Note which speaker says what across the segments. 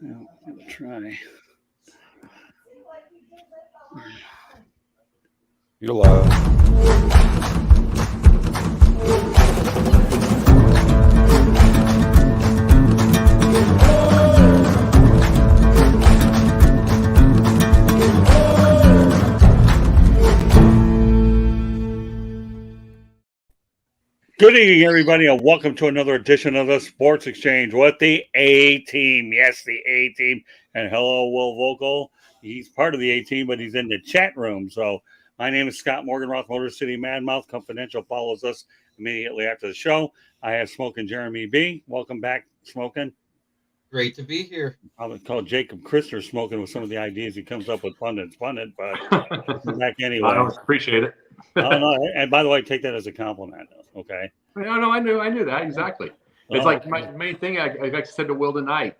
Speaker 1: Well, I'll try.
Speaker 2: You're live.
Speaker 1: Good evening, everybody, and welcome to another edition of the Sports Exchange with the A Team. Yes, the A Team. And hello, Will Vogel. He's part of the A Team, but he's in the chat room. So, my name is Scott Morganroth, Motor City Madmouth. Confidential follows us immediately after the show. I have Smokin' Jeremy B. Welcome back, Smokin'.
Speaker 3: Great to be here.
Speaker 1: I would call Jacob Christer smoking with some of the ideas he comes up with, pundit, but welcome back anyway.
Speaker 4: I appreciate it.
Speaker 1: Oh no! And by the way, take that as a compliment. Okay.
Speaker 4: No, I knew that exactly. It's like my main thing. I said to Will tonight.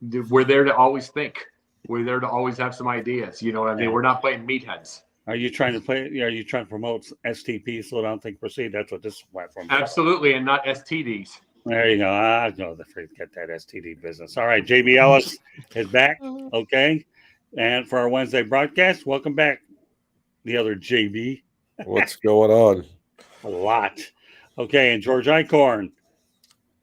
Speaker 4: We're there to always think. We're there to always have some ideas. You know what I mean? Yeah. We're not playing meatheads.
Speaker 1: Are you trying to play? Are you trying to promote STP? Slow down, think, proceed. That's what this platform.
Speaker 4: Absolutely, and not STDs.
Speaker 1: There you go. No, forget that STD business. All right, JB Ellis is back. Okay, and for our Wednesday broadcast, welcome back, the other JB.
Speaker 2: What's going on?
Speaker 1: A lot. Okay, and George Eichhorn.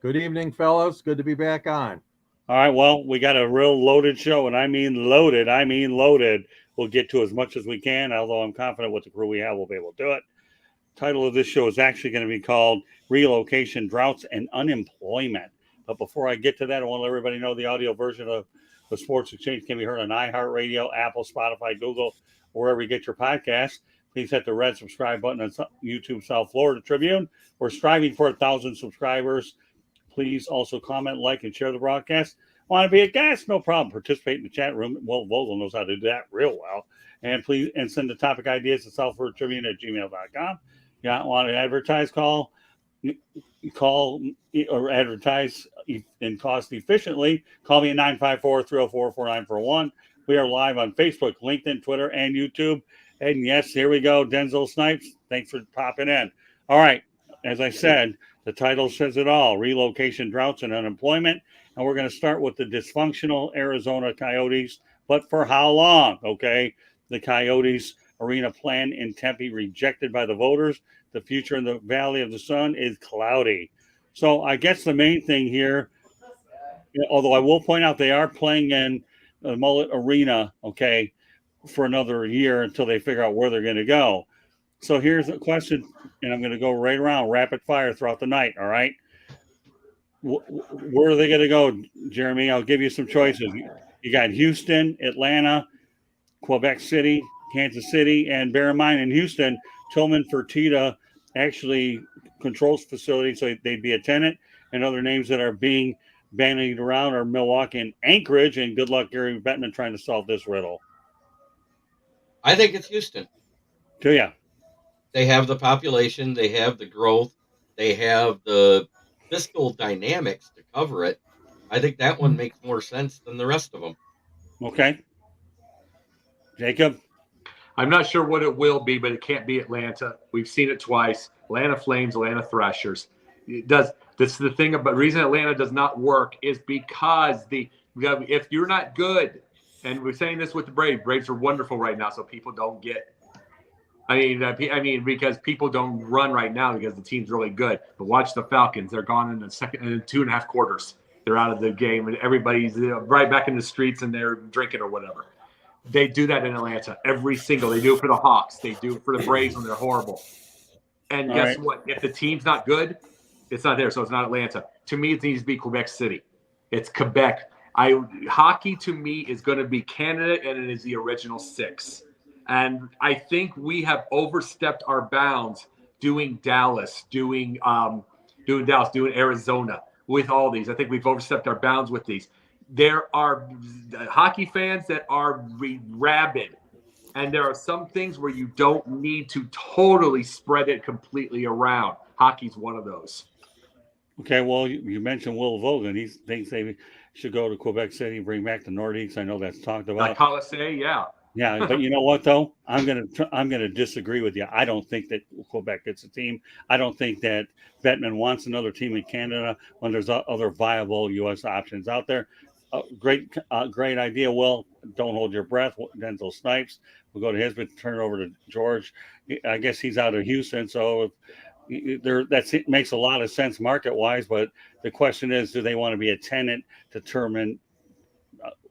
Speaker 5: Good evening, fellows. Good to be back on.
Speaker 1: All right, well, we got a real loaded show, and I mean loaded. We'll get to as much as we can, although I'm confident with the crew we have, we'll be able to do it. Title of this show is actually going to be called Relocation, Droughts, and Unemployment. But before I get to that, I want to let everybody know the audio version of the Sports Exchange can be heard on iHeartRadio, Apple, Spotify, Google, wherever you get your podcasts. Please hit the red subscribe button on YouTube South Florida Tribune. We're striving for 1,000 subscribers. Please also comment, like, and share the broadcast. Want to be a guest? No problem. Participate in the chat room. Will Vogel knows how to do that real well. And please send the topic ideas to southfloridatribune@gmail.com. You want to advertise, call or advertise and cost efficiently. Call me at 954-304-4941. We are live on Facebook, LinkedIn, Twitter, and YouTube. And yes, here we go. Denzel Snipes, thanks for popping in. All right. As I said, the title says it all. Relocation, Droughts, and Unemployment. And we're going to start with the dysfunctional Arizona Coyotes. But for how long? Okay. The Coyotes arena plan in Tempe rejected by the voters. The future in the Valley of the Sun is cloudy. So I guess the main thing here, although I will point out they are playing in the Mullet Arena, okay, for another year until they figure out where they're going to go. So here's a question, and I'm going to go right around rapid fire throughout the night. All right. Where are they going to go, Jeremy? I'll give you some choices. You got Houston, Atlanta, Quebec City, Kansas City, and bear in mind in Houston, Tillman Fertitta actually controls facilities, so they'd be a tenant. And other names that are being bandied around are Milwaukee and Anchorage. And good luck, Gary Bettman, trying to solve this riddle.
Speaker 3: I think it's Houston.
Speaker 1: Do ya?
Speaker 3: They have the population, they have the growth, they have the fiscal dynamics to cover it. I think that one makes more sense than the rest of them.
Speaker 1: Okay. Jacob?
Speaker 4: I'm not sure what it will be, but it can't be Atlanta. We've seen it twice. Atlanta Flames, Atlanta Thrashers. It does. This is the thing about the reason Atlanta does not work is because if you're not good, and we're saying this with the Braves. Braves are wonderful right now, so people don't get. I mean, because people don't run right now because the team's really good. But watch the Falcons; they're gone in the second and 2.5 quarters. They're out of the game, and everybody's right back in the streets and they're drinking or whatever. They do that in Atlanta every single. They do it for the Hawks. They do it for the Braves when they're horrible. And guess what? If the team's not good, it's not there. So it's not Atlanta. To me, it needs to be Quebec City. It's Quebec. Hockey to me is going to be Canada, and it is the original six. And I think we have overstepped our bounds doing Dallas, doing Arizona with all these. I think we've overstepped our bounds with these. There are hockey fans that are rabid, and there are some things where you don't need to totally spread it completely around. Hockey's one of those.
Speaker 1: Okay, well, you mentioned Will Vogan. He thinks they should go to Quebec City and bring back the Nordiques. I know that's talked about.
Speaker 4: Colisée, yeah.
Speaker 1: Yeah, but you know what, though? I'm gonna disagree with you. I don't think that Quebec gets a team. I don't think that Bettman wants another team in Canada when there's other viable U.S. options out there. great idea. Well, don't hold your breath. Denzel Snipes. We'll go to his, but turn it over to George. I guess he's out of Houston, so that makes a lot of sense market wise. But the question is, do they want to be a tenant determined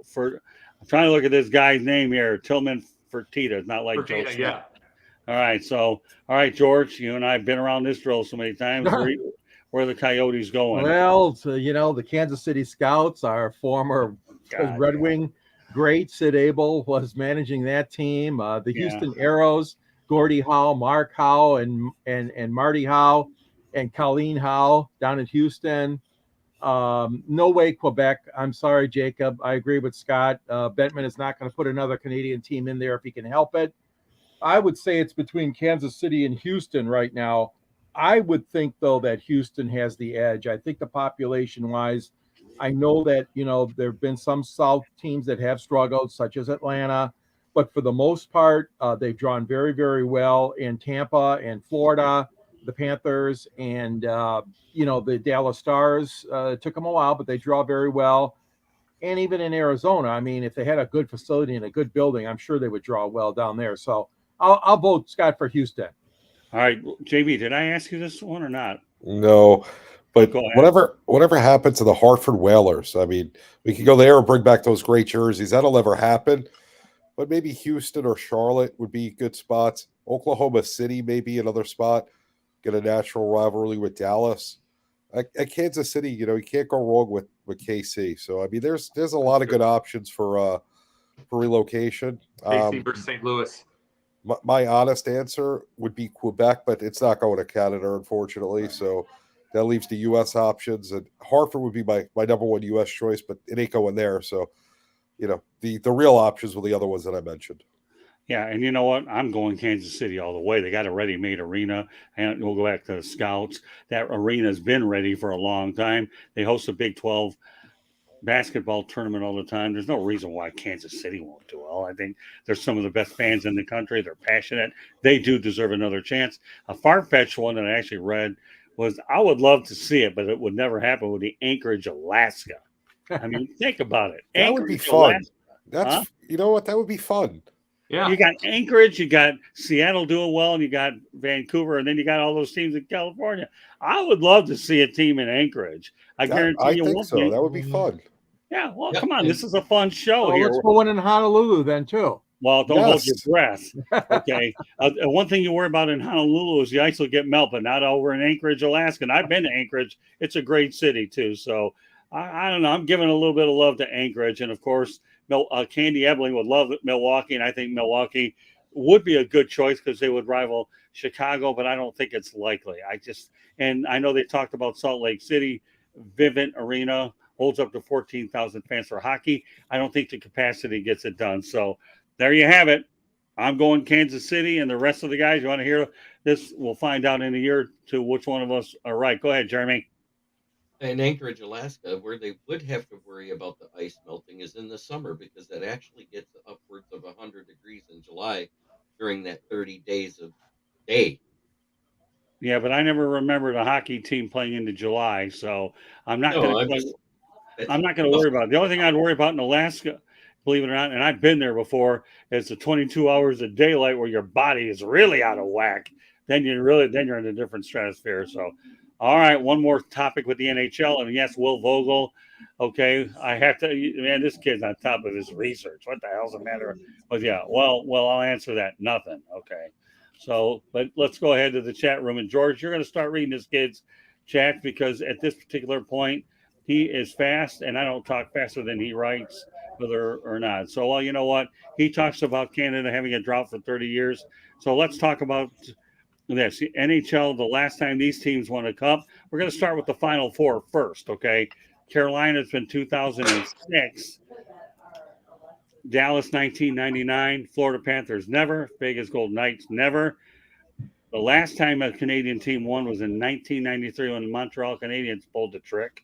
Speaker 1: for? I'm trying to look at this guy's name here, Tillman Fertitta. It's not like Joe
Speaker 4: Fertitta,
Speaker 1: Smith.
Speaker 4: yeah.
Speaker 1: All right, so all right, George, you and I have been around this drill so many times. Where are the Coyotes going?
Speaker 5: Well, so, the Kansas City Scouts, our former Red Wing great Sid Abel was managing that team. The Houston Aeros, Gordie Howe, Mark Howe, and Marty Howe, and Colleen Howe down in Houston. No way, Quebec. I'm sorry, Jacob. I agree with Scott. Bentman is not going to put another Canadian team in there if he can help it. I would say it's between Kansas City and Houston right now. I would think, though, that Houston has the edge. I think the population-wise, I know that, there have been some South teams that have struggled, such as Atlanta. But for the most part, they've drawn very, very well in Tampa and Florida, the Panthers, and, the Dallas Stars. It took them a while, but they draw very well. And even in Arizona, I mean, if they had a good facility and a good building, I'm sure they would draw well down there. So I'll vote, Scott, for Houston.
Speaker 1: All right, JB, did I ask you this one or not?
Speaker 2: No, but whatever happened to the Hartford Whalers? I mean, we could go there and bring back those great jerseys. That'll never happen. But maybe Houston or Charlotte would be good spots. Oklahoma City may be another spot. Get a natural rivalry with Dallas. At Kansas City, you can't go wrong with KC. So I mean, there's a lot of good options for relocation.
Speaker 4: KC versus St. Louis.
Speaker 2: My honest answer would be Quebec, but it's not going to Canada, unfortunately. So that leaves the U.S. options. And Hartford would be my number one U.S. choice, but it ain't going there. So, the real options were the other ones that I mentioned.
Speaker 1: Yeah, and you know what? I'm going Kansas City all the way. They got a ready-made arena, and we'll go back to the Scouts. That arena's been ready for a long time. They host a Big 12 basketball tournament all the time. There's no reason why Kansas City won't do well. I think there's some of the best fans in the country. They're passionate. They do deserve another chance. A far-fetched one that I actually read was, I would love to see it, but it would never happen, with the Anchorage, Alaska. I mean, think about it.
Speaker 2: That
Speaker 1: Anchorage,
Speaker 2: would be fun.
Speaker 1: Alaska.
Speaker 2: That's You know what? That would be fun.
Speaker 4: Yeah.
Speaker 1: You got Anchorage, you got Seattle doing well, and you got Vancouver, and then you got all those teams in California. I would love to see a team in Anchorage. I guarantee you.
Speaker 2: I think so. That would be fun.
Speaker 1: Yeah, well, come on. This is a fun show here.
Speaker 5: Let's go one in Honolulu then, too.
Speaker 1: Well, don't hold your breath. Okay. One thing you worry about in Honolulu is the ice will get melted, but not over in Anchorage, Alaska. And I've been to Anchorage. It's a great city, too. So I don't know. I'm giving a little bit of love to Anchorage. And, of course, Candy Ebling would love Milwaukee, and I think Milwaukee would be a good choice because they would rival Chicago, but I don't think it's likely. And I know they talked about Salt Lake City. Vivint Arena holds up to 14,000 fans for hockey. I don't think the capacity gets it done. So there you have it. I'm going Kansas City, and the rest of the guys, you want to hear this? We'll find out in a year or two which one of us are right. Go ahead, Jeremy.
Speaker 3: In Anchorage, Alaska, where they would have to worry about the ice melting is in the summer, because that actually gets upwards of 100 degrees in July during that 30 days of day.
Speaker 1: Yeah, but I never remembered a hockey team playing into July, so I'm not going to worry about it. The only thing I'd worry about in Alaska, believe it or not, and I've been there before, is the 22 hours of daylight where your body is really out of whack. Then you're in a different stratosphere. So, all right, one more topic with the NHL, and yes, Will Vogel. Okay, I have to. Man, this kid's on top of his research. What the hell's the matter? But yeah, well, I'll answer that. Nothing. Okay. So, but let's go ahead to the chat room. And George, you're going to start reading this kid's chat, because at this particular point, he is fast, and I don't talk faster than he writes, whether or not. So, well, you know what? He talks about Canada having a drought for 30 years. So let's talk about this. NHL, the last time these teams won a cup, we're going to start with the Final Four first, okay? Carolina's been 2006. Dallas 1999, Florida Panthers never, Vegas Golden Knights never. The last time a Canadian team won was in 1993 when the Montreal Canadiens pulled the trick.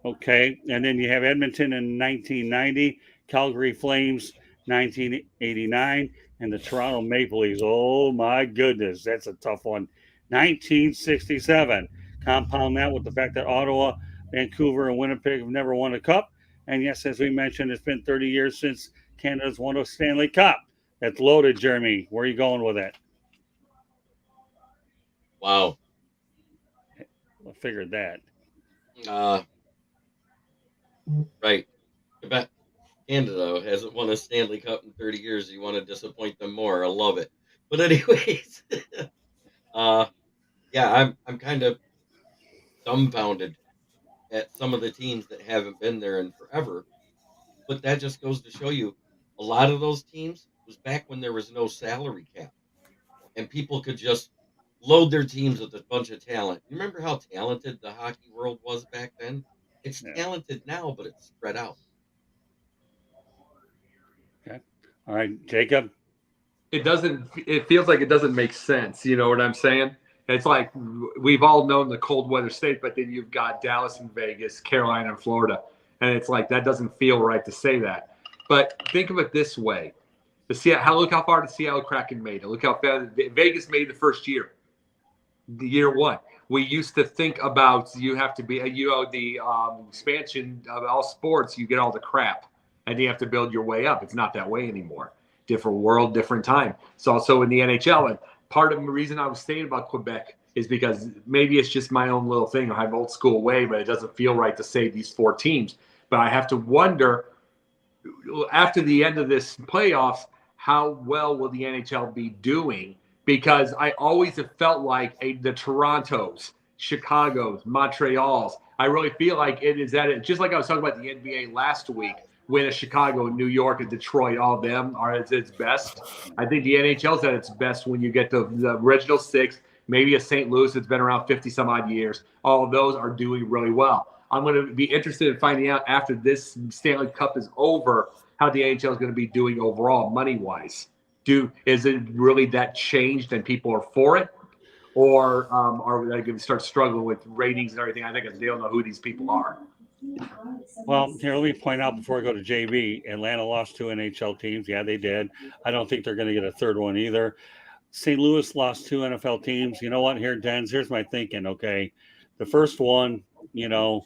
Speaker 1: Okay, and then you have Edmonton in 1990, Calgary Flames 1989, and the Toronto Maple Leafs. Oh my goodness, that's a tough one. 1967. Compound that with the fact that Ottawa, Vancouver, and Winnipeg have never won a cup. And yes, as we mentioned, it's been 30 years since Canada's won a Stanley Cup. That's loaded, Jeremy. Where are you going with it?
Speaker 3: Wow.
Speaker 1: I figured that.
Speaker 3: Right. Quebec, Canada hasn't won a Stanley Cup in 30 years. You want to disappoint them more. I love it. But anyways, yeah, I'm kind of dumbfounded at some of the teams that haven't been there in forever. But that just goes to show you a lot of those teams was back when there was no salary cap and people could just load their teams with a bunch of talent. You remember how talented the hockey world was back then? It's
Speaker 1: Yeah.
Speaker 3: talented now, but it's spread out.
Speaker 1: Okay. All right, Jacob.
Speaker 4: It feels like it doesn't make sense. You know what I'm saying? It's like we've all known the cold weather state, but then you've got Dallas and Vegas, Carolina and Florida. And it's like that doesn't feel right to say that. But think of it this way. Look how far the Seattle Kraken made it. Look how far Vegas made the first year. The year one. We used to think about you have to be, the expansion of all sports, you get all the crap and you have to build your way up. It's not that way anymore. Different world, different time. It's also in the NHL. And part of the reason I was saying about Quebec is because maybe it's just my own little thing. I have old school way, but it doesn't feel right to say these 4 teams. But I have to wonder after the end of this playoffs, how well will the NHL be doing? Because I always have felt like the Torontos, Chicago's, Montreal's. I really feel like it is at it. Just like I was talking about the NBA last week, when Chicago, New York, and Detroit, all of them are at its best. I think the NHL's at its best when you get the original 6, maybe a St. Louis that's been around 50 some odd years. All of those are doing really well. I'm going to be interested in finding out after this Stanley Cup is over how the NHL is going to be doing overall money-wise. Is it really that changed and people are for it? Or are we going to start struggling with ratings and everything? I think they don't know who these people are.
Speaker 1: Well, here, let me point out before I go to JB, Atlanta lost 2 NHL teams. Yeah, they did. I don't think they're going to get a third one either. St. Louis lost 2 NFL teams. You know what? Here, Dens, here's my thinking, okay? The first one, to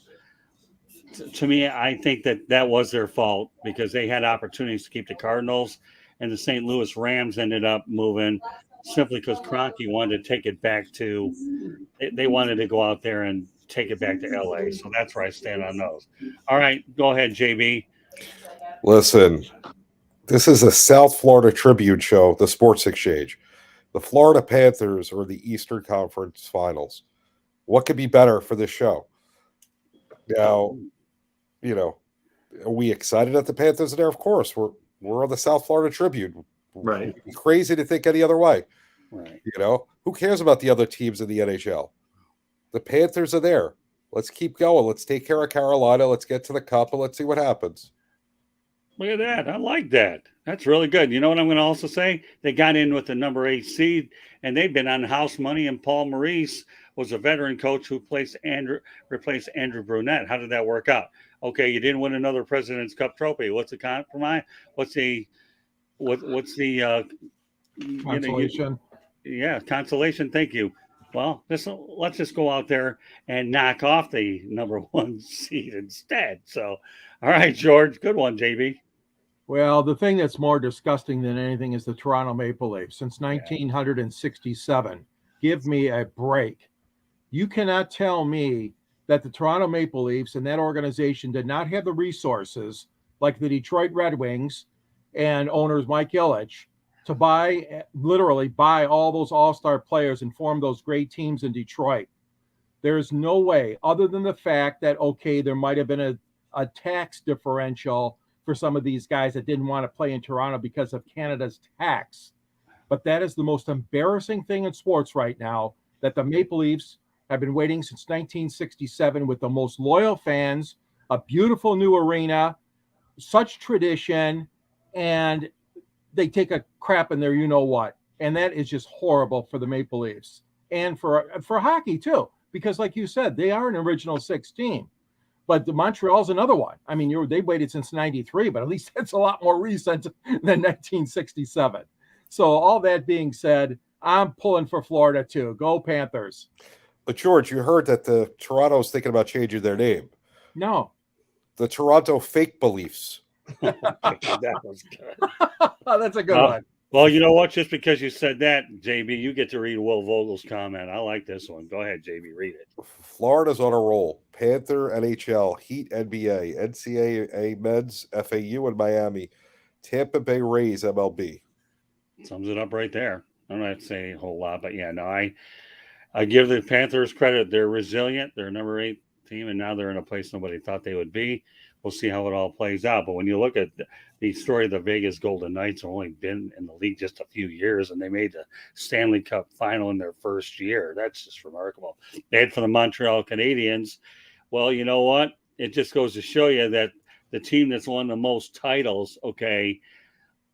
Speaker 1: me, I think that was their fault because they had opportunities to keep the Cardinals, and the St. Louis Rams ended up moving simply because Kroenke wanted to take it back to – they wanted to go out there and take it back to LA. So that's where I stand on those. All right, go ahead, JB.
Speaker 2: Listen, this is a South Florida Tribune show, the Sports Exchange. The Florida Panthers are the Eastern Conference Finals. What could be better for this show? Now, are we excited that the Panthers are there? Of course. We're on the South Florida Tribune.
Speaker 4: Right.
Speaker 2: It'd be crazy to think any other way.
Speaker 1: Right.
Speaker 2: Who cares about the other teams in the NHL? The Panthers are there. Let's keep going. Let's take care of Carolina. Let's get to the Cup, and let's see what happens.
Speaker 1: Look at that. I like that. That's really good. You know what I'm going to also say? They got in with the number 8 seed, and they've been on house money, and Paul Maurice was a veteran coach who replaced Andrew Brunette. How did that work out? Okay, you didn't win another President's Cup trophy. What's the compromise? What's the
Speaker 5: consolation?
Speaker 1: Consolation. Thank you. Well, let's just go out there and knock off the number 1 seed instead. So, all right, George, good one, JB.
Speaker 5: Well, the thing that's more disgusting than anything is the Toronto Maple Leafs. Since 1967, give me a break. You cannot tell me that the Toronto Maple Leafs and that organization did not have the resources like the Detroit Red Wings and owners Mike Ilitch to literally buy all those all-star players and form those great teams in Detroit. There's no way, other than the fact that, okay, there might have been a tax differential for some of these guys that didn't want to play in Toronto because of Canada's tax. But that is the most embarrassing thing in sports right now, that the Maple Leafs have been waiting since 1967 with the most loyal fans, a beautiful new arena, such tradition, and they take a crap in there, you-know-what. And that is just horrible for the Maple Leafs and for hockey, too, because like you said, they are an original 6 team. But the Montreal's another one. I mean, they waited since 93, but at least that's a lot more recent than 1967. So all that being said, I'm pulling for Florida too. Go Panthers.
Speaker 2: But George, you heard that the Toronto's thinking about changing their name.
Speaker 5: No.
Speaker 2: the Toronto fake beliefs.
Speaker 1: That was good.
Speaker 5: That's a good one.
Speaker 1: Well, you know what? Just because you said that, JB, you get to read Will Vogel's comment. I like this one. Go ahead, JB, read it.
Speaker 2: Florida's on a roll. Panther, NHL, Heat, NBA, NCAA Men's, FAU, and Miami. Tampa Bay Rays, MLB.
Speaker 1: Sums it up right there. I'm not saying a whole lot, but yeah, no, I give the Panthers credit. They're resilient. They're a number 8 team, and now they're in a place nobody thought they would be. We'll see how it all plays out. But when you look at the story of the Vegas Golden Knights, have only been in the league just a few years, and they made the Stanley Cup final in their first year. That's just remarkable. They had for the Montreal Canadiens. Well, you know what? It just goes to show you that the team that's won the most titles, okay,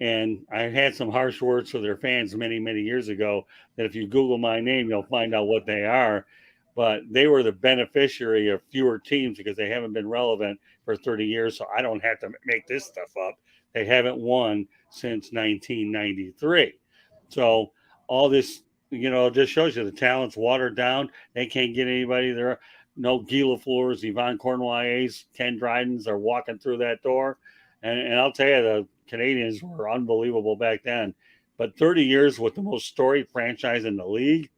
Speaker 1: and I had some harsh words for their fans many, many years ago that if you Google my name, you'll find out what they are. But they were the beneficiary of fewer teams because they haven't been relevant for 30 years. So I don't have to make this stuff up. They haven't won since 1993. So all this, just shows you the talent's watered down. They can't get anybody there. No Guy Lafleur's, Yvonne Cornwallis, Ken Drydens are walking through that door. And I'll tell you, the Canadians were unbelievable back then. But 30 years with the most storied franchise in the league,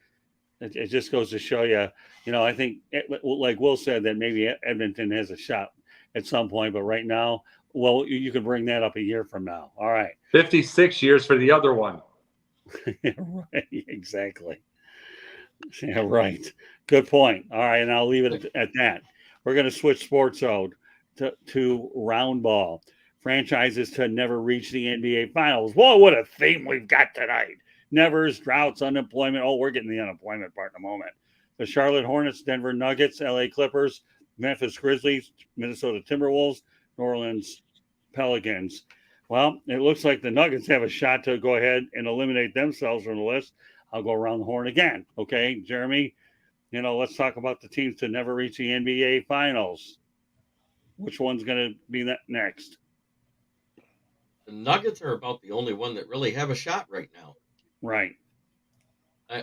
Speaker 1: it just goes to show you, I think, like Will said, that maybe Edmonton has a shot at some point. But right now, well, you can bring that up a year from now. All right.
Speaker 4: 56 years for the other one.
Speaker 1: Right, exactly. Yeah, right. Good point. All right, and I'll leave it at that. We're going to switch sports mode to round ball. Franchises to never reach the NBA Finals. Whoa, what a theme we've got tonight. Nevers, droughts, unemployment. Oh, we're getting the unemployment part in a moment. The Charlotte Hornets, Denver Nuggets, LA Clippers, Memphis Grizzlies, Minnesota Timberwolves, New Orleans Pelicans. Well, it looks like the Nuggets have a shot to go ahead and eliminate themselves from the list. I'll go around the horn again. Okay, Jeremy, let's talk about the teams to never reach the NBA Finals. Which one's going to be that next?
Speaker 3: The Nuggets are about the only one that really have a shot right now.
Speaker 1: Right.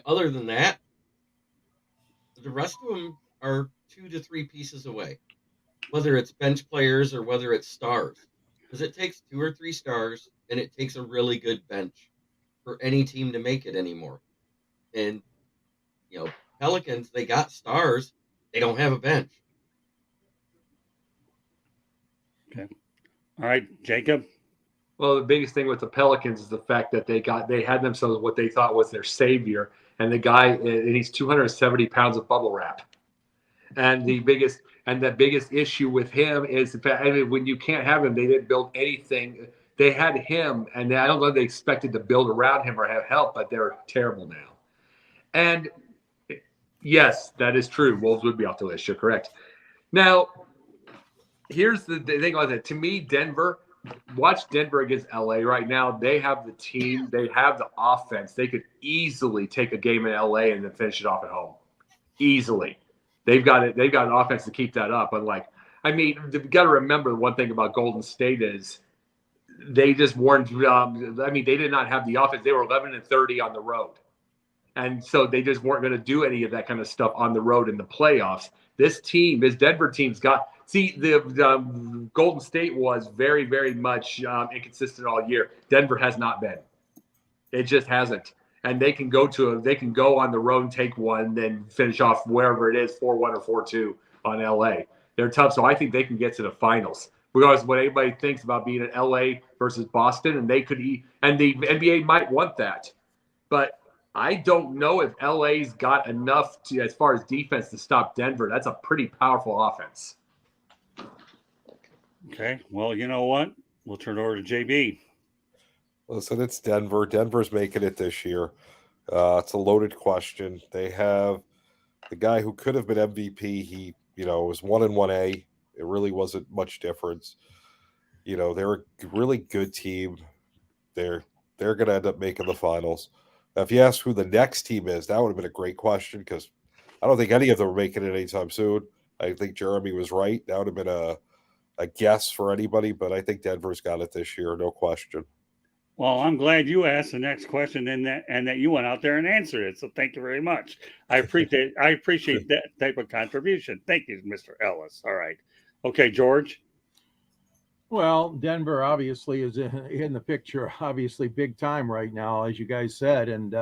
Speaker 3: Other than that, the rest of them are 2 to 3 pieces away, whether it's bench players or whether it's stars. Because it takes 2 or 3 stars, and it takes a really good bench for any team to make it anymore. And, Pelicans, they got stars. They don't have a bench.
Speaker 1: Okay. All right, Jacob.
Speaker 4: Well, the biggest thing with the Pelicans is the fact that they had themselves what they thought was their savior, and the guy, and he's 270 pounds of bubble wrap. And the biggest issue with him is the fact, when you can't have him, they didn't build anything. They had him, and I don't know if they expected to build around him or have help, but they're terrible now. And yes, that is true. Wolves would be off the list. You're correct. Now, here's the thing about that. To me, watch Denver against LA right now. They have the team. They have the offense. They could easily take a game in LA and then finish it off at home. Easily. They've got it. They've got an offense to keep that up. You've got to remember one thing about Golden State is they just weren't. They did not have the offense. They were 11-30 on the road, and so they just weren't going to do any of that kind of stuff on the road in the playoffs. This Denver team's got. See, the Golden State was very, very much inconsistent all year. Denver has not been. It just hasn't. And they can go on the road and take one, then finish off wherever it is, 4-1 or 4-2 on LA. They're tough, so I think they can get to the finals. Regardless of what anybody thinks about being at LA versus Boston, and the NBA might want that. But I don't know if LA's got enough as far as defense to stop Denver. That's a pretty powerful offense.
Speaker 1: Okay. Well, you know what? We'll turn it over to JB.
Speaker 2: Listen, it's Denver. Denver's making it this year. It's a loaded question. They have the guy who could have been MVP. He, was 1-1A. It really wasn't much difference. They're a really good team. They're going to end up making the finals. Now, if you ask who the next team is, that would have been a great question because I don't think any of them are making it anytime soon. I think Jeremy was right. That would have been a guess for anybody, but I think Denver's got it this year, no question.
Speaker 1: Well, I'm glad you asked the next question and that you went out there and answered it. So thank you very much. I appreciate that type of contribution. Thank you, Mr. Ellis. All right. Okay, George.
Speaker 5: Well, Denver obviously is in the picture, obviously big time right now, as you guys said, and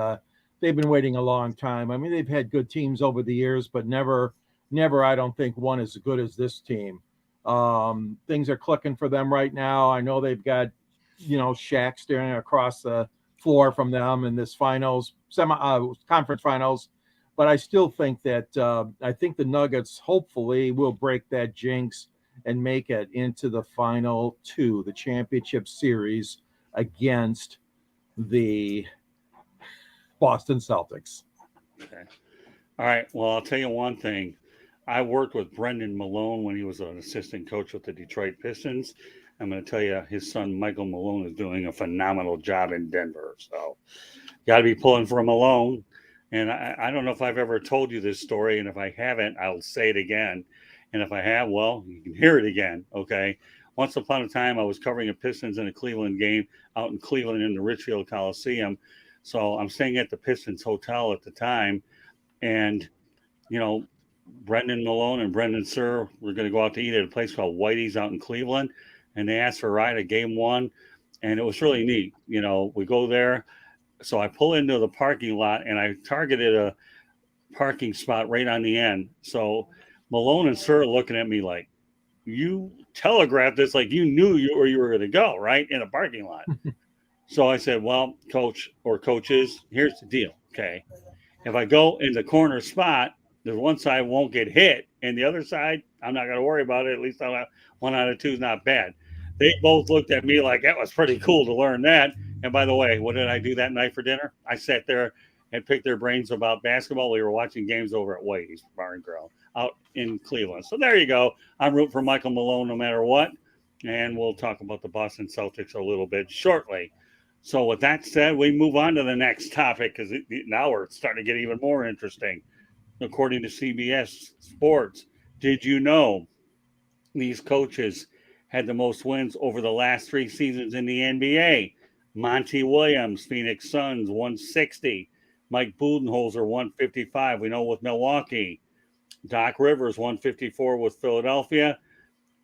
Speaker 5: they've been waiting a long time. I mean, they've had good teams over the years, but never, I don't think one as good as this team. Things are clicking for them right now. I know they've got, Shaq staring across the floor from them in this conference finals, but I still think that I think the Nuggets hopefully will break that jinx and make it into the final two, the championship series against the Boston Celtics.
Speaker 1: Okay. All right. Well, I'll tell you one thing. I worked with Brendan Malone when he was an assistant coach with the Detroit Pistons. I'm going to tell you, his son Michael Malone is doing a phenomenal job in Denver. So, got to be pulling for Malone. And I don't know if I've ever told you this story, and if I haven't, I'll say it again. And if I have, well, you can hear it again. Okay. Once upon a time, I was covering a Pistons and a Cleveland game out in Cleveland in the Richfield Coliseum. So I'm staying at the Pistons Hotel at the time, and Brendan Malone and Brendan Sir were going to go out to eat at a place called Whitey's out in Cleveland, and they asked for a ride at Game One, and it was really neat. We go there, so I pull into the parking lot, and I targeted a parking spot right on the end. So Malone and Sir are looking at me like, you telegraphed this like you knew you were going to go right in a parking lot. So I said, well, coach or coaches, here's the deal. Okay. If I go in the corner spot, the one side won't get hit, and the other side, I'm not going to worry about it. At least one out of two is not bad. They both looked at me like that was pretty cool to learn that. And by the way, what did I do that night for dinner? I sat there and picked their brains about basketball. We were watching games over at Whitey's Bar and Grill out in Cleveland. So there you go. I'm rooting for Michael Malone no matter what. And we'll talk about the Boston Celtics a little bit shortly. So with that said, we move on to the next topic because now we're starting to get even more interesting. According to CBS Sports, did you know these coaches had the most wins over the last 3 seasons in the NBA? Monty Williams, Phoenix Suns, 160. Mike Budenholzer, 155. We know with Milwaukee. Doc Rivers, 154 with Philadelphia.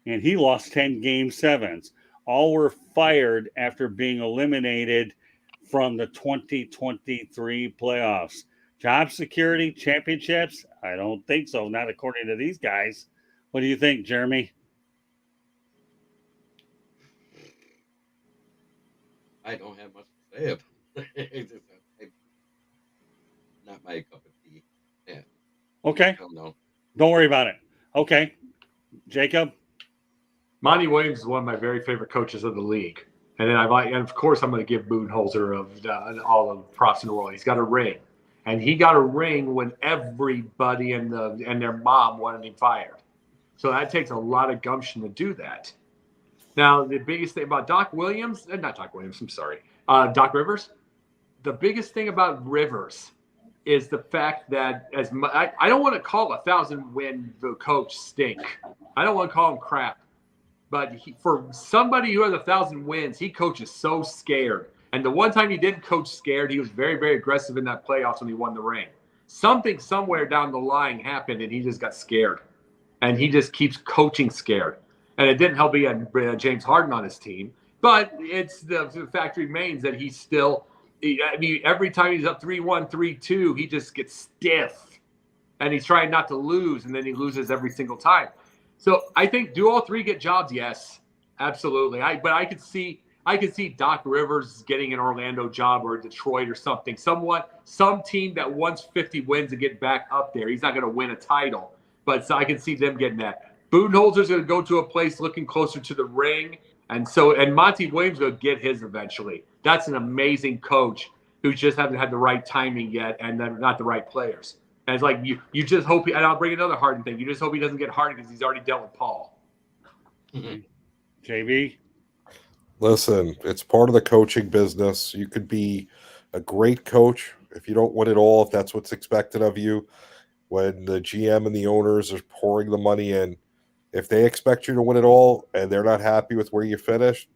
Speaker 1: And he lost 10 game sevens. All were fired after being eliminated from the 2023 playoffs. Job security, championships? I don't think so, not according to these guys. What do you think, Jeremy?
Speaker 3: I don't have much to say about it. Not my cup of tea. Yeah.
Speaker 1: Okay.
Speaker 3: I don't know.
Speaker 1: Don't worry about it. Okay. Jacob?
Speaker 4: Monty Williams is one of my very favorite coaches of the league. And then and of course, I'm going to give Budenholzer all the props in the world. He's got a ring. And he got a ring when everybody and their mom wanted him fired. So that takes a lot of gumption to do that. Now, the biggest thing about Doc Rivers, the biggest thing about Rivers is the fact that I don't want to call 1,000-win the coach stink. I don't want to call him crap. But for somebody who has 1,000 wins, he coaches so scared. And the one time he didn't coach scared, he was very, very aggressive in that playoffs when he won the ring. Something somewhere down the line happened, and he just got scared. And he just keeps coaching scared. And it didn't help he had James Harden on his team. But it's the fact remains that he's still every time he's up 3-1, 3-2, he just gets stiff. And he's trying not to lose, and then he loses every single time. So I think, do all three get jobs? Yes, absolutely. But I could see Doc Rivers getting an Orlando job or Detroit or something. Some team that wants 50 wins to get back up there. He's not going to win a title, but I can see them getting that. Budenholzer's going to go to a place looking closer to the ring, and Monty Williams will get his eventually. That's an amazing coach who just hasn't had the right timing yet, and then not the right players. And it's like you just hope and I'll bring another Harden thing. You just hope he doesn't get Harden because he's already dealt with Paul.
Speaker 1: Mm-hmm. JB?
Speaker 2: Listen, it's part of the coaching business. You could be a great coach if you don't win it all, if that's what's expected of you. When the GM and the owners are pouring the money in, if they expect you to win it all and they're not happy with where you finish,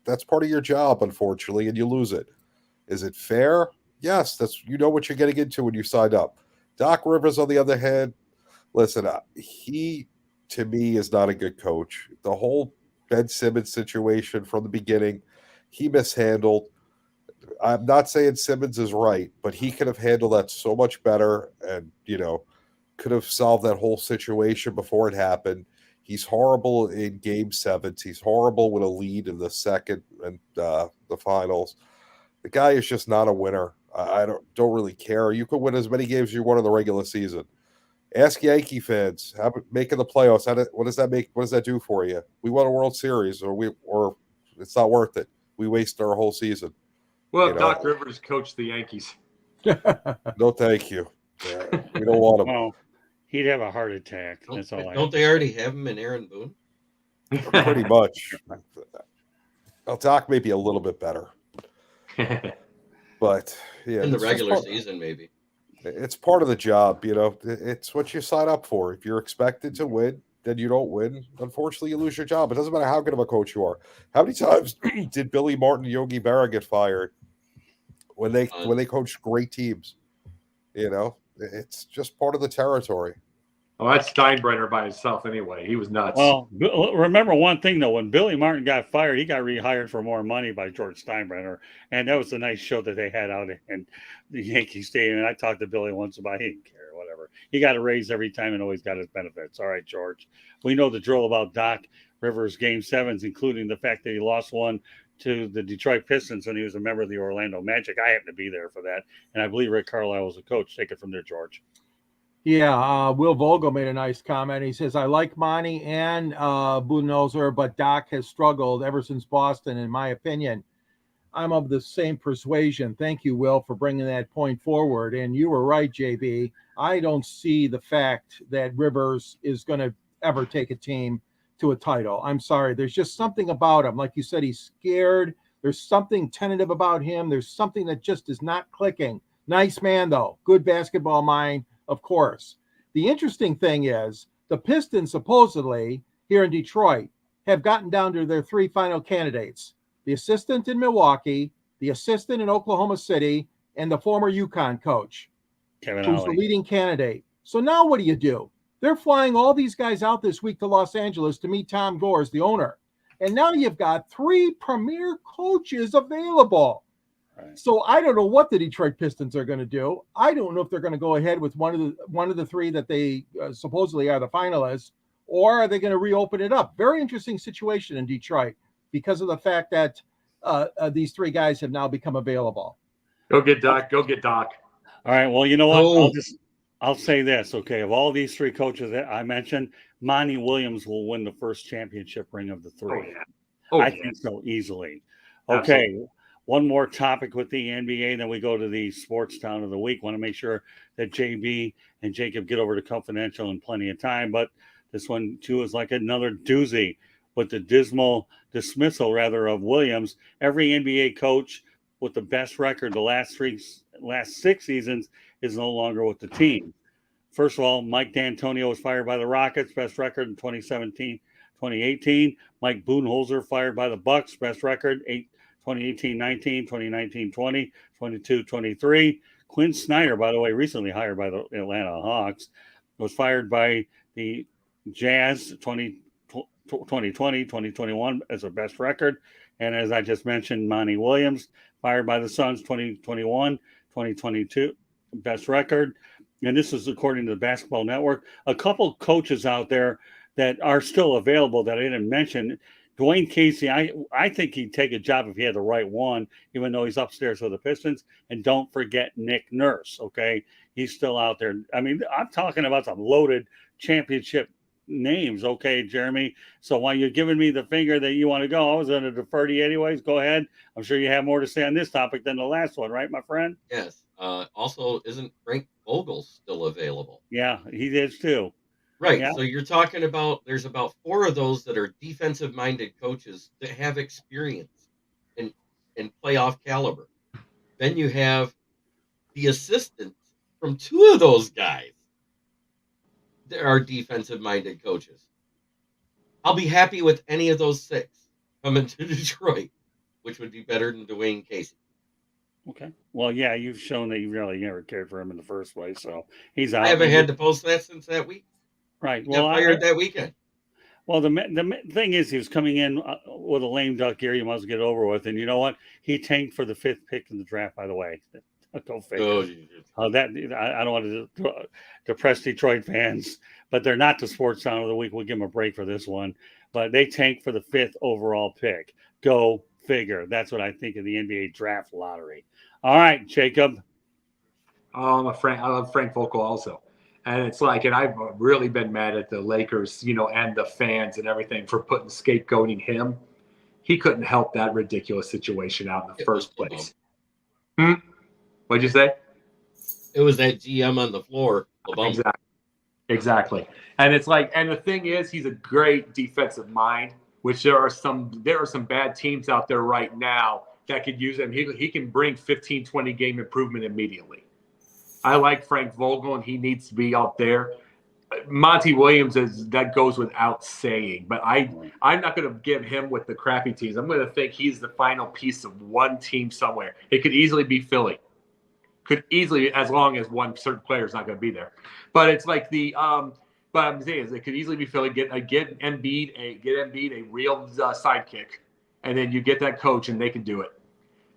Speaker 2: that's part of your job, unfortunately, and you lose it. Is it fair? Yes, that's what you're getting into when you signed up. Doc Rivers, on the other hand, listen, he, to me, is not a good coach. The whole Ben Simmons situation from the beginning. He mishandled. I'm not saying Simmons is right, but he could have handled that so much better and, could have solved that whole situation before it happened. He's horrible in game sevens. He's horrible with a lead in the second and the finals. The guy is just not a winner. I don't really care. You could win as many games as you want in the regular season. Ask Yankee fans how making the playoffs. What does that make? What does that do for you? We won a World Series, or it's not worth it. We wasted our whole season.
Speaker 4: Well, Doc Rivers coached the Yankees.
Speaker 2: No, thank you. We don't want him.
Speaker 1: Well, he'd have a heart attack. That's all.
Speaker 3: Don't they already have him in Aaron Boone?
Speaker 2: Pretty much. Well, Doc may be a little bit better, but yeah,
Speaker 3: in the regular season, maybe.
Speaker 2: It's part of the job, It's what you sign up for. If you're expected to win, then you don't win. Unfortunately, you lose your job. It doesn't matter how good of a coach you are. How many times did Billy Martin and Yogi Berra get fired when they coached great teams? It's just part of the territory.
Speaker 4: Well, that's Steinbrenner by himself anyway. He was nuts.
Speaker 1: Well, remember one thing, though. When Billy Martin got fired, he got rehired for more money by George Steinbrenner. And that was a nice show that they had out in the Yankee Stadium. And I talked to Billy once about he didn't care, whatever. He got a raise every time and always got his benefits. All right, George. We know the drill about Doc Rivers' Game 7s, including the fact that he lost one to the Detroit Pistons when he was a member of the Orlando Magic. I happened to be there for that. And I believe Rick Carlisle was a coach. Take it from there, George.
Speaker 5: Yeah, Will Vogel made a nice comment. He says, I like Monty and Budenholzer, but Doc has struggled ever since Boston, in my opinion. I'm of the same persuasion. Thank you, Will, for bringing that point forward. And you were right, JB. I don't see the fact that Rivers is going to ever take a team to a title. I'm sorry. There's just something about him. Like you said, he's scared. There's something tentative about him. There's something that just is not clicking. Nice man, though. Good basketball mind. Of course. The interesting thing is the Pistons supposedly here in Detroit have gotten down to their three final candidates: the assistant in Milwaukee, the assistant in Oklahoma City, and the former UConn coach,
Speaker 1: Kevin
Speaker 5: who's
Speaker 1: Ollie.
Speaker 5: the leading candidate. So now what do? They're flying all these guys out this week to Los Angeles to meet Tom Gores, the owner. And now you've got three premier coaches available. Right. So I don't know what the Detroit Pistons are going to do. I don't know if they're going to go ahead with one of the three that they supposedly are the finalists, or are they going to reopen it up? Very interesting situation in Detroit because of the fact that these three guys have now become available.
Speaker 4: Go get Doc. Go get Doc.
Speaker 1: All right. Well, you know what? I'll say this. Okay, of all these three coaches that I mentioned, Monty Williams will win the first championship ring of the three. I think so easily. Okay. Absolutely. One more topic with the NBA, then we go to the sports town of the week. Want to make sure that JB and Jacob get over to Confidential in plenty of time, but this one too is like another doozy with the dismal dismissal of Williams. Every NBA coach with the best record the last 6 seasons is no longer with the team. First of all, Mike D'Antonio was fired by the Rockets, best record in 2017-2018. Mike Budenholzer fired by the Bucks, best record 2018-19, 2019-20, 22-23. Quinn Snyder, by the way, recently hired by the Atlanta Hawks, was fired by the Jazz 2020, 2021 as a best record. And as I just mentioned, Monty Williams, fired by the Suns 2021, 2022, best record. And this is according to the Basketball Network. A couple coaches out there that are still available that I didn't mention. Dwayne Casey, I think he'd take a job if he had the right one, even though he's upstairs with the Pistons. And don't forget Nick Nurse, okay? He's still out there. I mean, I'm talking about some loaded championship names, okay, Jeremy? So while you're giving me the finger that you want to go, I was going to defer to you anyways. Go ahead. I'm sure you have more to say on this topic than the last one, right, my friend?
Speaker 3: Yes. Also, isn't Frank Vogel still available?
Speaker 1: Yeah, he is too.
Speaker 3: Right. Yeah. So you're talking about there's about 4 of those that are defensive-minded coaches that have experience in playoff caliber. Then you have the assistants from 2 of those guys that are defensive-minded coaches. I'll be happy with any of those 6 coming to Detroit, which would be better than Dwayne Casey.
Speaker 1: Okay. Well, yeah, you've shown that you really never cared for him in the first place, so he's out.
Speaker 3: I haven't had to post that since that week.
Speaker 1: Right.
Speaker 3: He got fired that weekend.
Speaker 1: Well, the thing is, he was coming in with a lame duck year. You must get over with. And you know what? He tanked for the 5th pick in the draft, by the way. Go figure. That I don't want to depress Detroit fans, but they're not the sports sound of the week. We'll give them a break for this one. But they tanked for the 5th overall pick. Go figure. That's what I think of the NBA draft lottery. All right, Jacob.
Speaker 4: Oh, I love Frank Vogel also. And it's like, and I've really been mad at the Lakers, and the fans and everything for scapegoating him. He couldn't help that ridiculous situation out in the first place. What'd you say?
Speaker 3: It was that GM on the floor.
Speaker 4: Exactly. And it's like, and the thing is, he's a great defensive mind, which there are some bad teams out there right now that could use him. He can bring 15, 20 game improvement immediately. I like Frank Vogel, and he needs to be out there. Monty Williams that goes without saying, but I'm not going to give him with the crappy teams. I'm going to think he's the final piece of one team somewhere. It could easily be Philly. Could easily, as long as one certain player is not going to be there. But it's like but I'm saying is it could easily be Philly. Get Embiid a real sidekick, and then you get that coach, and they can do it.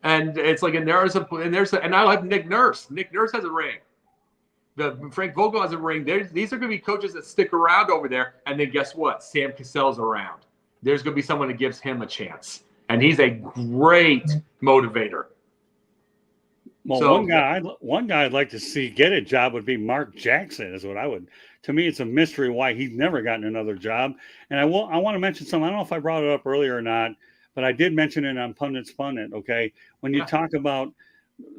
Speaker 4: And it's like, and I like Nick Nurse. Nick Nurse has a ring. Frank Vogel has a ring. These are going to be coaches that stick around over there. And then guess what? Sam Cassell's around. There's going to be someone that gives him a chance. And he's a great motivator.
Speaker 1: Well, one guy I'd like to see get a job would be Mark Jackson. Is what I would. To me, it's a mystery why he's never gotten another job. And I want to mention something. I don't know if I brought it up earlier or not, but I did mention it on Pundit's Pundit. Okay, when you talk about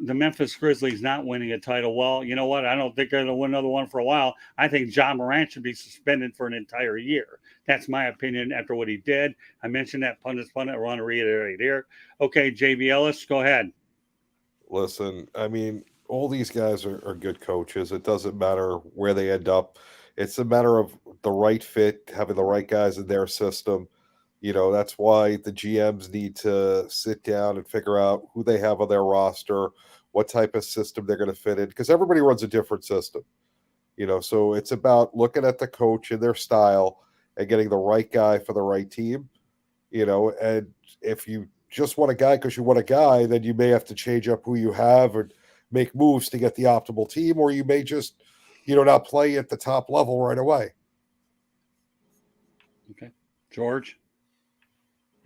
Speaker 1: the Memphis Grizzlies not winning a title, well, you know what? I don't think they're going to win another one for a while. I think John Morant should be suspended for an entire year. That's my opinion after what he did. I mentioned that Pundit's Pundit. I want to reiterate here. Okay, JB Ellis, go ahead.
Speaker 2: Listen, I mean, all these guys are good coaches. It doesn't matter where they end up. It's a matter of the right fit, having the right guys in their system. That's why the GMs need to sit down and figure out who they have on their roster, what type of system they're going to fit in, because everybody runs a different system. So it's about looking at the coach and their style and getting the right guy for the right team. And if you just want a guy because you want a guy, then you may have to change up who you have or make moves to get the optimal team, or you may just, not play at the top level right away.
Speaker 1: Okay. George?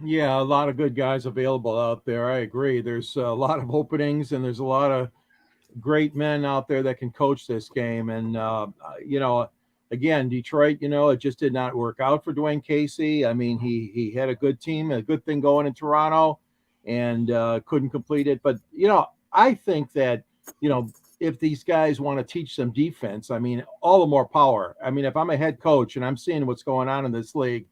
Speaker 5: Yeah, a lot of good guys available out there. I agree. There's a lot of openings, and there's a lot of great men out there that can coach this game. And, again, Detroit, it just did not work out for Dwayne Casey. I mean, he had a good team, a good thing going in Toronto, and couldn't complete it. But, I think that, if these guys want to teach some defense, I mean, all the more power. I mean, if I'm a head coach and I'm seeing what's going on in this league,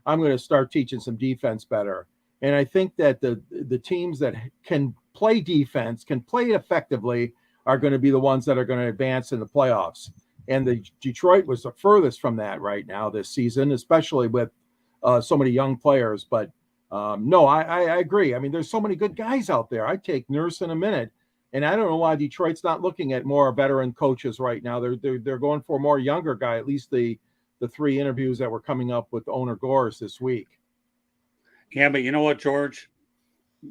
Speaker 5: I'm going to start teaching some defense better. And I think that the teams that can play defense, can play it effectively, are going to be the ones that are going to advance in the playoffs. And the Detroit was the furthest from that right now this season, especially with so many young players. But no, I agree. I mean, there's so many good guys out there. I'd take Nurse in a minute. And I don't know why Detroit's not looking at more veteran coaches right now. They're going for a more younger guy, at least the 3 interviews that were coming up with owner Gores this week.
Speaker 1: Yeah, but you know what, George?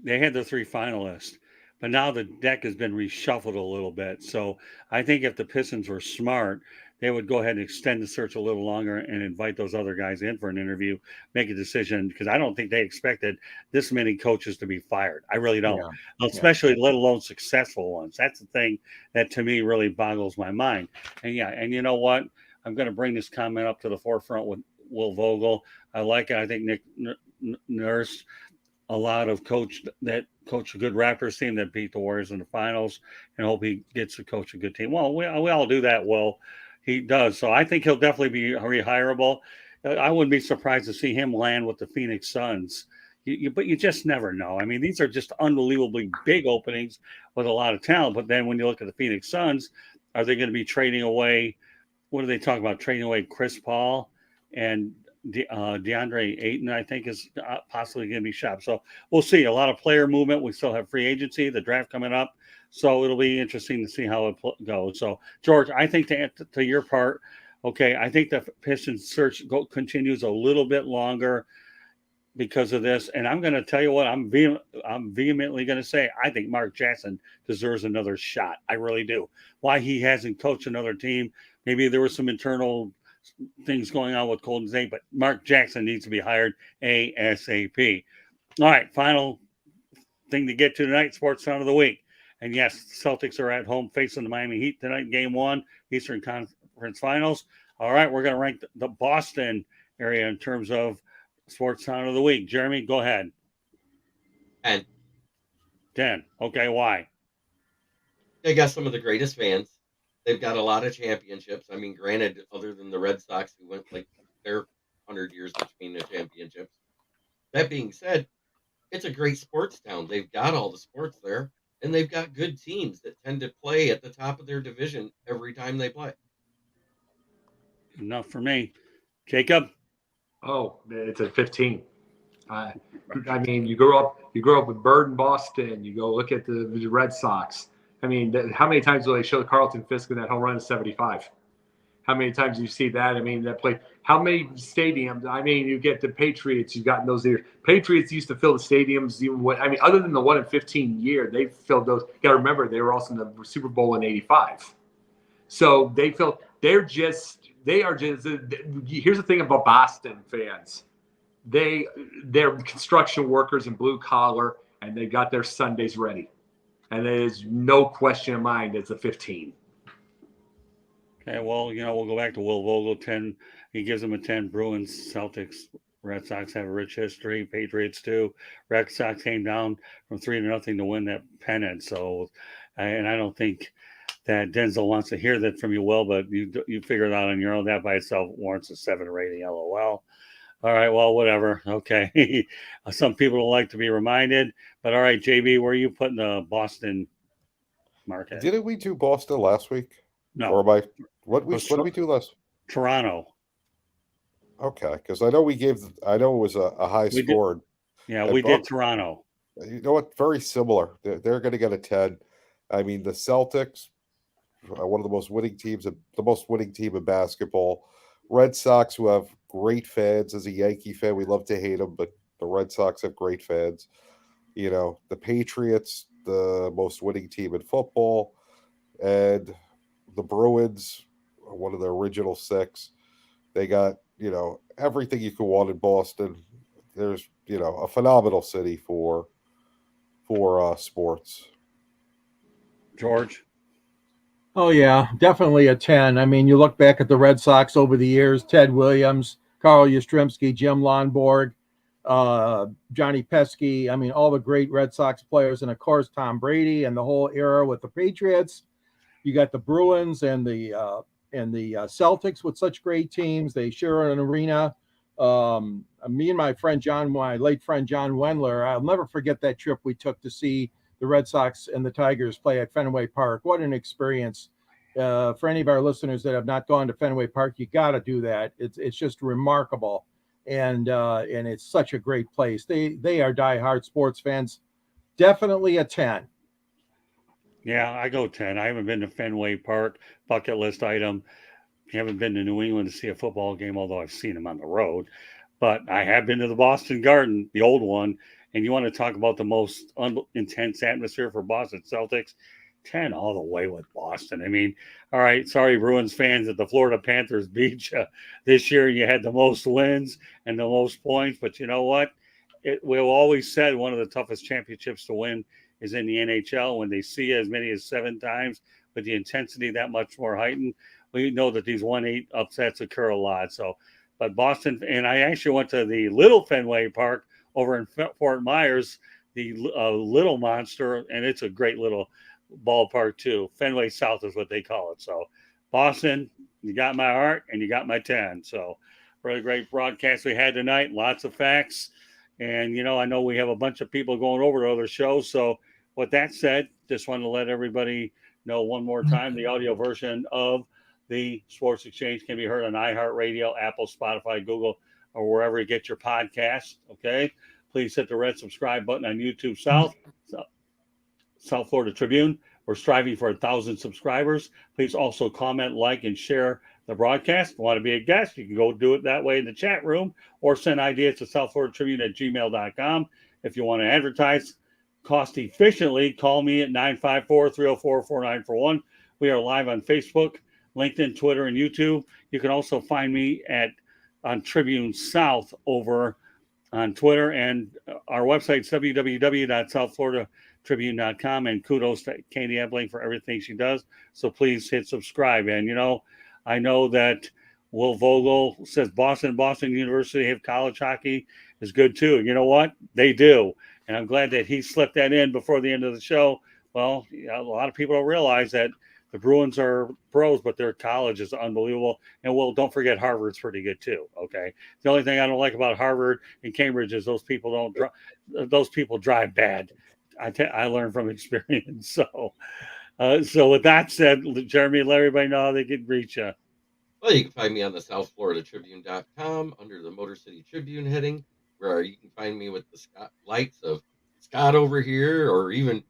Speaker 1: They had the 3 finalists, but now the deck has been reshuffled a little bit. So I think if the Pistons were smart, they would go ahead and extend the search a little longer and invite those other guys in for an interview, make a decision, because I don't think they expected this many coaches to be fired. I really don't, especially let alone successful ones. That's the thing that to me really boggles my mind. And and you know what? I'm going to bring this comment up to the forefront with Will Vogel. I like it. I think Nick Nurse, a lot of coached a good Raptors team that beat the Warriors in the finals, and hope he gets to coach a good team. Well, we all do that. Well, he does. So I think he'll definitely be rehirable. I wouldn't be surprised to see him land with the Phoenix Suns. But you just never know. I mean, these are just unbelievably big openings with a lot of talent. But then when you look at the Phoenix Suns, are they going to be trading away? What are they talking about? Trading away Chris Paul and DeAndre Ayton, I think, is possibly going to be shopped. So we'll see. A lot of player movement. We still have free agency, the draft coming up. So it'll be interesting to see how it goes. So, George, I think to your part, Okay, I think the Pistons search continues a little bit longer because of this. And I'm going to tell you what, I'm vehemently going to say, I think Mark Jackson deserves another shot. I really do. Why he hasn't coached another team, maybe there was some internal things going on with Golden State, but Mark Jackson needs to be hired ASAP. All right, final thing to get to tonight, Sports Sound of the Week. And yes, Celtics are at home facing the Miami Heat tonight, Game 1, Eastern Conference Finals. All right, we're going to rank the Boston area in terms of Sports Sound of the Week. Jeremy, go ahead.
Speaker 3: 10.
Speaker 1: 10. Okay, why?
Speaker 3: They got some of the greatest fans. They've got a lot of championships. I mean, granted, other than the Red Sox, who went like their 100 years between the championships. That being said, it's a great sports town. They've got all the sports there, and they've got good teams that tend to play at the top of their division every time they play.
Speaker 1: Enough for me. Jacob?
Speaker 4: Oh, it's a 15. I mean, you grow up with Bird in Boston. You go look at the Red Sox. I mean, how many times will they show Carlton Fisk in that home run in '75? How many times do you see that? I mean, that play. How many stadiums? I mean, you get the Patriots. You got in those years. Patriots used to fill the stadiums. Even when, I mean, other than the 1 in 15 year, they filled those. You got to remember, they were also in the Super Bowl in '85. So they feel they are just. Here's the thing about Boston fans. They're construction workers and blue collar, and they got their Sundays ready. And there's no question in mind it's a 15.
Speaker 1: Okay, well, we'll go back to Will Vogel, 10. He gives them a 10. Bruins, Celtics, Red Sox have a rich history. Patriots too. Red Sox came down from 3-0 to win that pennant. So, and I don't think that Denzel wants to hear that from you, Will, but you figure it out on your own. That by itself warrants a 7 rating. LOL. All right, well, whatever. Okay. Some people don't like to be reminded, but all right, JB, where are you putting the Boston market?
Speaker 2: Didn't we do Boston last week?
Speaker 1: No.
Speaker 2: Or what did we do last?
Speaker 1: Toronto.
Speaker 2: Okay, because I know it was a high score.
Speaker 1: We did Toronto.
Speaker 2: You know what? Very similar. They're going to get a 10. I mean, the Celtics, one of the most winning teams, the most winning team in basketball. Red Sox, who have great fans. As a Yankee fan, we love to hate them, but the Red Sox have great fans. The Patriots, the most winning team in football, and the Bruins, one of the original 6. They got, everything you could want in Boston. There's, a phenomenal city for sports.
Speaker 1: George?
Speaker 5: Oh, yeah, definitely a 10. I mean, you look back at the Red Sox over the years, Ted Williams, Carl Yastrzemski, Jim Lonborg, Johnny Pesky. I mean, all the great Red Sox players, and, of course, Tom Brady and the whole era with the Patriots. You got the Bruins and the Celtics with such great teams. They share an arena. Me and my late friend John Wendler, I'll never forget that trip we took to see the Red Sox and the Tigers play at Fenway Park. What an experience. For any of our listeners that have not gone to Fenway Park, you got to do that. It's just remarkable. And it's such a great place. They are diehard sports fans. Definitely a 10.
Speaker 1: Yeah, I go 10. I haven't been to Fenway Park, bucket list item. I haven't been to New England to see a football game, although I've seen them on the road. But I have been to the Boston Garden, the old one. And you want to talk about the most intense atmosphere for Boston Celtics? 10 all the way with Boston. I mean, all right, sorry, Bruins fans, that the Florida Panthers beat you this year. You had the most wins and the most points. But you know what? We've always said one of the toughest championships to win is in the NHL, when they see as many as 7 times, with the intensity that much more heightened. We know that these 1-8 upsets occur a lot. So, but Boston, and I actually went to the Little Fenway Park over in Fort Myers, the Little Monster, and it's a great little ballpark too. Fenway South is what they call it. So, Boston, you got my heart and you got my 10. So, really great broadcast we had tonight. Lots of facts. And, I know we have a bunch of people going over to other shows. So, with that said, just wanted to let everybody know one more time, the audio version of the Sports Exchange can be heard on iHeartRadio, Apple, Spotify, Google, or wherever you get your podcasts. Okay. Please hit the red subscribe button on YouTube South Florida Tribune. We're striving for 1,000 subscribers. Please also comment, like, and share the broadcast, want to be a guest, you can go do it that way in the chat room or send ideas to southfloridatribune@gmail.com. If you want to advertise cost efficiently, call me at 954-304-4941. We are live on Facebook, LinkedIn, Twitter, and YouTube. You can also find me on Tribune South over on Twitter, and our website's www.southfloridatribune.com. And kudos to Katie Ebling for everything she does. So please hit subscribe. And I know that Will Vogel says Boston University have college hockey is good too. You know what? They do. And I'm glad that he slipped that in before the end of the show. Well, a lot of people don't realize that the Bruins are pros, but their college is unbelievable. And well, don't forget Harvard's pretty good too. Okay. The only thing I don't like about Harvard and Cambridge is those people drive bad. I learned from experience. So with that said, Jeremy, let everybody know how they can reach you.
Speaker 3: Well, you can find me on the southfloridatribune.com under the Motor City Tribune heading, where you can find me with the lights of Scott over here or even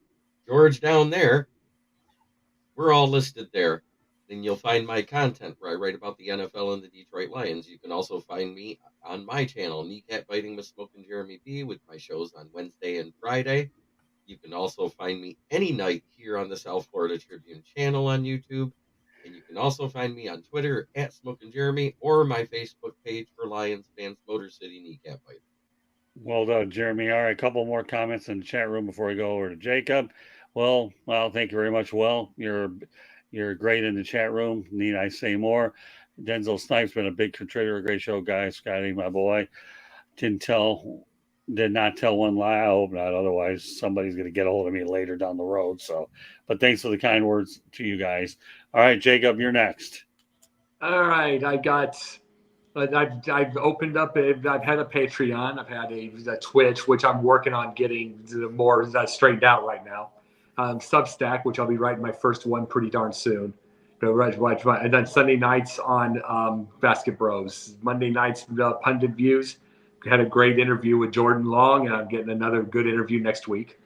Speaker 3: George down there. We're all listed there. Then you'll find my content where I write about the NFL and the Detroit Lions. You can also find me on my channel, Kneecap Biting with Smoke and Jeremy B, with my shows on Wednesday and Friday. You can also find me any night here on the South Florida Tribune channel on YouTube. And you can also find me on Twitter at Smoke and Jeremy or my Facebook page for Lions fans, Motor City Kneecap Biting.
Speaker 1: Well done, Jeremy. All right, a couple more comments in the chat room before we go over to Jacob. Well, thank you very much. Well, you're great in the chat room. Need I say more? Denzel Snipes been a big contributor. Great show, guys. Scotty, my boy. Did not tell one lie. I hope not. Otherwise, somebody's going to get a hold of me later down the road. So, but thanks for the kind words to you guys. All right, Jacob, you're next.
Speaker 4: All right, I've opened up. I've had a Patreon. I've had a Twitch, which I'm working on getting more straightened out right now. Substack, which I'll be writing my first one pretty darn soon. And then Sunday nights on Basket Bros. Monday nights, Pundit Views. Had a great interview with Jordan Long, and I'm getting another good interview next week.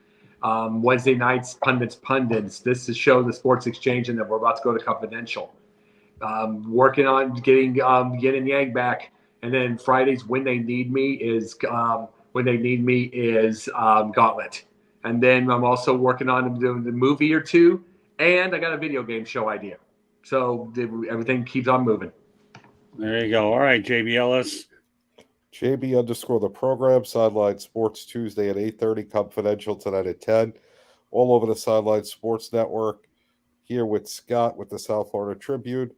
Speaker 4: Wednesday nights, Pundits. This is show the Sports Exchange, and then we're about to go to Confidential. Working on getting Yin and Yang back, and then Fridays when they need me is Gauntlet, and then I'm also working on doing the movie or two, and I got a video game show idea. So everything keeps on moving.
Speaker 1: There you go. All right, JB Ellis.
Speaker 2: JB_ the program, Sideline Sports Tuesday at 8:30, Confidential tonight at 10. All over the Sideline Sports Network. Here with Scott with the South Florida Tribune.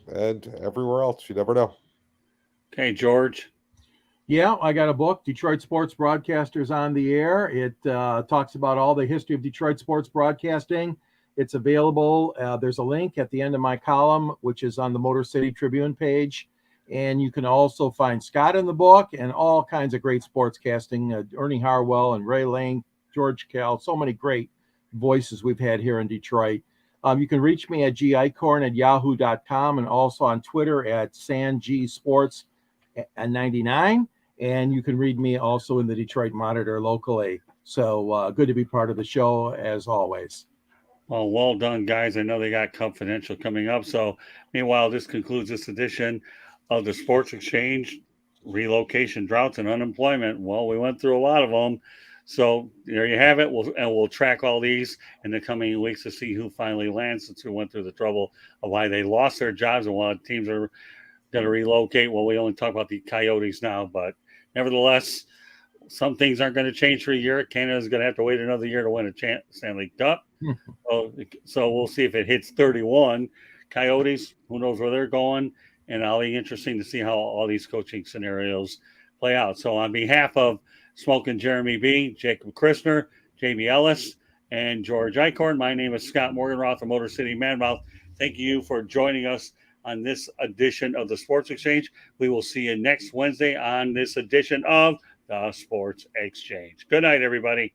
Speaker 2: And everywhere else. You never know.
Speaker 1: Okay, George.
Speaker 5: Yeah, I got a book, Detroit Sports Broadcasters on the Air. It talks about all the history of Detroit sports broadcasting. It's available. There's a link at the end of my column, which is on the Motor City Tribune page. And you can also find Scott in the book and all kinds of great sportscasting, Ernie Harwell and Ray Lane, George Kell, so many great voices we've had here in Detroit. You can reach me at gicorn@yahoo.com and also on Twitter at SanGSports99. And you can read me also in the Detroit Monitor locally. So good to be part of the show as always.
Speaker 1: Well done, guys. I know they got Confidential coming up. So meanwhile, this concludes this edition of the Sports Exchange, Relocation, Droughts, and Unemployment. Well, we went through a lot of them. So there you have it. We'll track all these in the coming weeks to see who finally lands, since we went through the trouble of why they lost their jobs and why teams are going to relocate. Well, we only talk about the Coyotes now, but nevertheless, some things aren't going to change for a year. Canada's going to have to wait another year to win a Stanley Cup. So we'll see if it hits 31. Coyotes, who knows where they're going. And it'll be interesting to see how all these coaching scenarios play out. So on behalf of Smoke and Jeremy B, Jacob Christner, JB Ellis, and George Eichhorn, my name is Scott Morganroth of Motor City Manmouth. Thank you for joining us on this edition of the Sports Exchange. We will see you next Wednesday on this edition of the Sports Exchange. Good night, everybody.